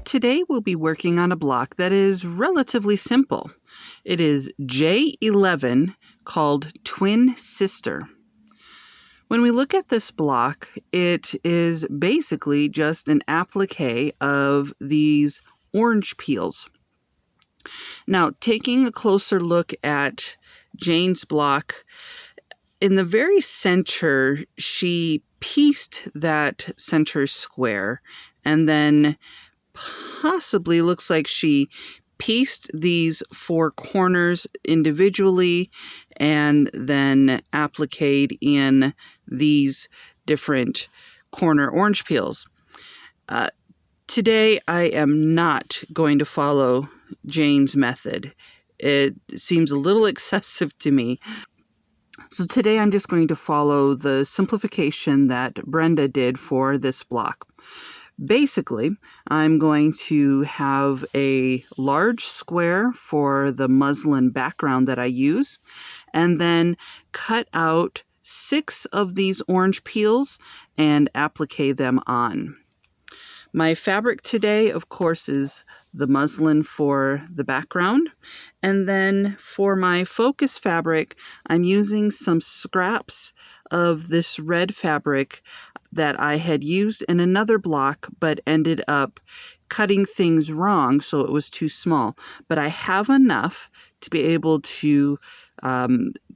Today we'll be working on a block that is relatively simple. It is J-11 called Twin Sister. When we look at this block, it is basically just an applique of these orange peels. Now, taking a closer look at Jane's block, in the very center, she pieced that center square and then possibly looks like she pieced these four corners individually and then appliqued in these different corner orange peels. Today I am not going to follow Jane's method. It seems a little excessive to me. So today I'm just going to follow the simplification that Brenda did for this block. Basically, I'm going to have a large square for the muslin background that I use, and then cut out 6 of these orange peels and applique them on. My fabric today, of course, is the muslin for the background. And then for my focus fabric, I'm using some scraps of this red fabric that I had used in another block, but ended up cutting things wrong, so it was too small. But I have enough to be able to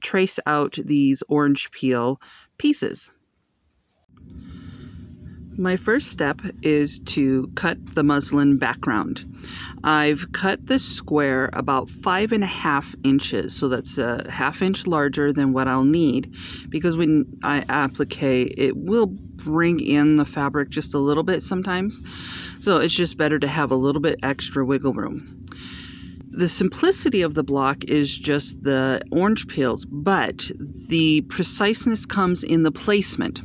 trace out these orange peel pieces. My first step is to cut the muslin background. I've cut this square about 5.5 inches, so that's a 1/2 inch larger than what I'll need, because when I applique, it will bring in the fabric just a little bit sometimes, so it's just better to have a little bit extra wiggle room. The simplicity of the block is just the orange peels, but the preciseness comes in the placement.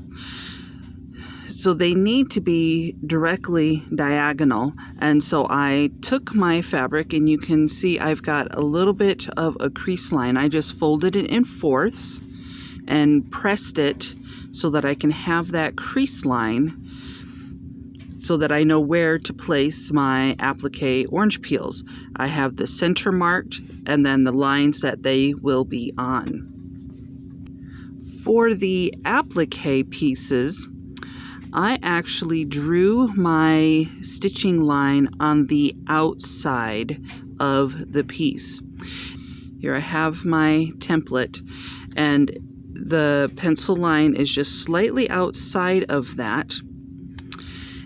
So they need to be directly diagonal, and so I took my fabric, and you can see I've got a little bit of a crease line. I just folded it in fourths and pressed it so that I can have that crease line so that I know where to place my applique orange peels. I have the center marked and then the lines that they will be on. For the applique pieces, I actually drew my stitching line on the outside of the piece. Here I have my template, and the pencil line is just slightly outside of that.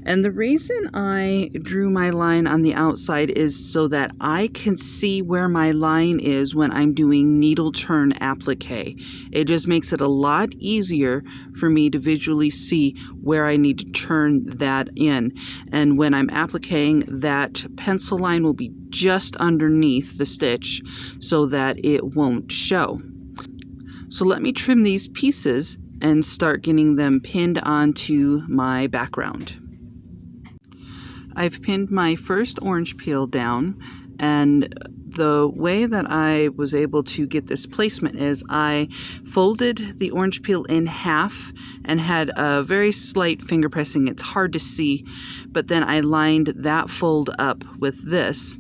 And the reason I drew my line on the outside is so that I can see where my line is when I'm doing needle turn applique. It just makes it a lot easier for me to visually see where I need to turn that in. And when I'm appliquing, that pencil line will be just underneath the stitch so that it won't show. So let me trim these pieces and start getting them pinned onto my background. I've pinned my first orange peel down, and the way that I was able to get this placement is I folded the orange peel in half and had a very slight finger pressing. It's hard to see, but then I lined that fold up with this,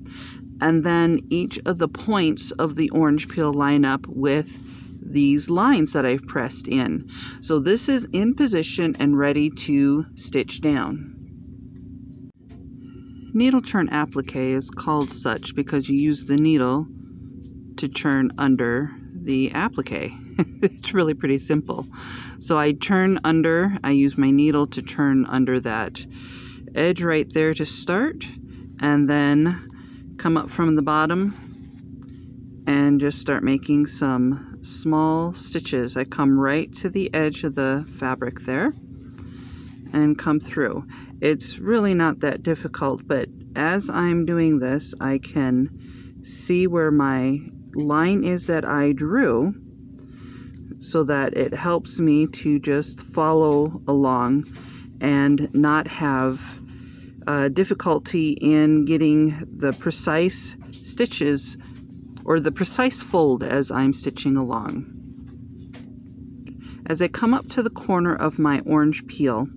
and then each of the points of the orange peel line up with these lines that I've pressed in. So this is in position and ready to stitch down. Needle turn applique is called such because you use the needle to turn under the applique. It's really pretty simple. So I turn under, I use my needle to turn under that edge right there to start, and then come up from the bottom and just start making some small stitches. I come right to the edge of the fabric there and come through. It's really not that difficult, but as I'm doing this, I can see where my line is that I drew, so that it helps me to just follow along and not have difficulty in getting the precise stitches or the precise fold as I'm stitching along. As I come up to the corner of my orange peel,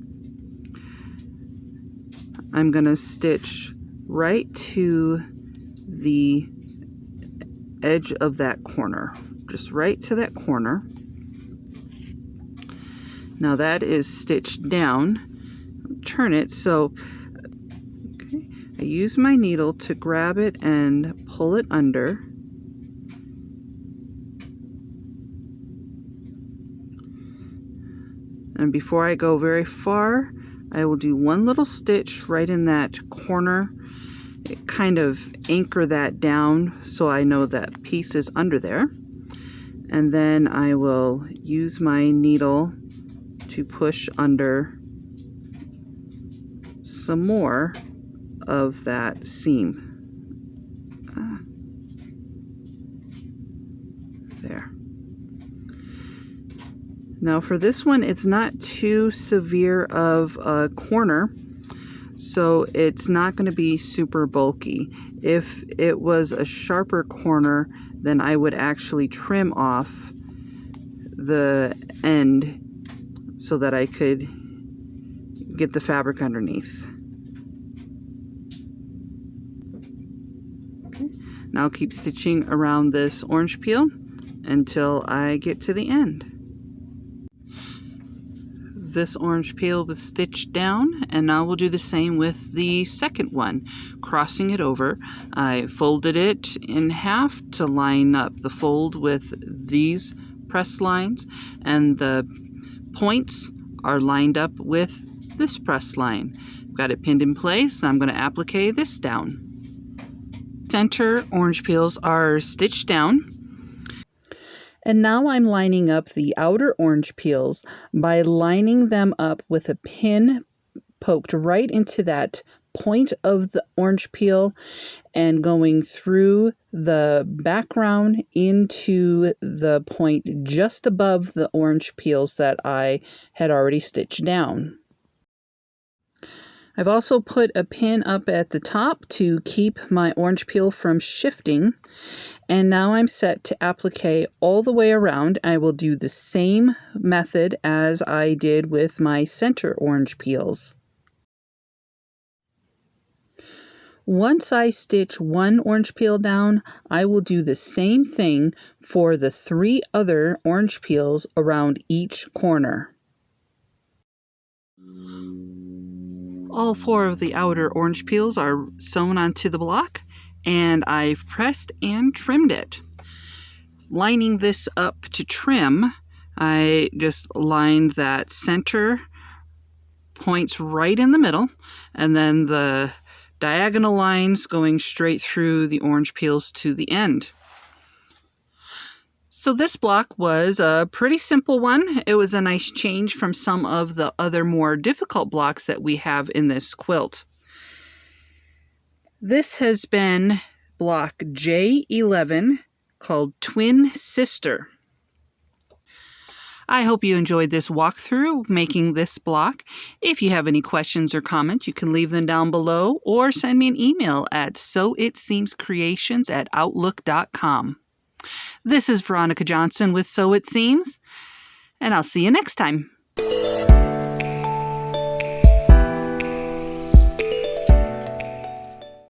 I'm going to stitch right to the edge of that corner, just right to that corner. Now that is stitched down. Turn it so okay, I use my needle to grab it and pull it under. And before I go very far, I will do one little stitch right in that corner, kind of anchor that down so I know that piece is under there. And then I will use my needle to push under some more of that seam. There. Now for this one, it's not too severe of a corner, so it's not going to be super bulky. If it was a sharper corner, then I would actually trim off the end so that I could get the fabric underneath. Okay. Now I'll keep stitching around this orange peel until I get to the end. This orange peel was stitched down, and now we'll do the same with the second one. Crossing it over, I folded it in half to line up the fold with these press lines, and the points are lined up with this press line. Got it pinned in place. I'm going to applique this down. Center orange peels are stitched down. And now I'm lining up the outer orange peels by lining them up with a pin poked right into that point of the orange peel and going through the background into the point just above the orange peels that I had already stitched down. I've also put a pin up at the top to keep my orange peel from shifting. And now I'm set to applique all the way around. I will do the same method as I did with my center orange peels. Once I stitch one orange peel down, I will do the same thing for the 3 other orange peels around each corner. All 4 of the outer orange peels are sewn onto the block, and I've pressed and trimmed it. Lining this up to trim, I just lined that center points right in the middle, and then the diagonal lines going straight through the orange peels to the end. So this block was a pretty simple one. It was a nice change from some of the other more difficult blocks that we have in this quilt. This has been block J-11 called Twin Sister. I hope you enjoyed this walkthrough making this block. If you have any questions or comments, you can leave them down below or send me an email at soitseemscreations@outlook.com. This is Veronica Johnson with Sew It Seems, and I'll see you next time.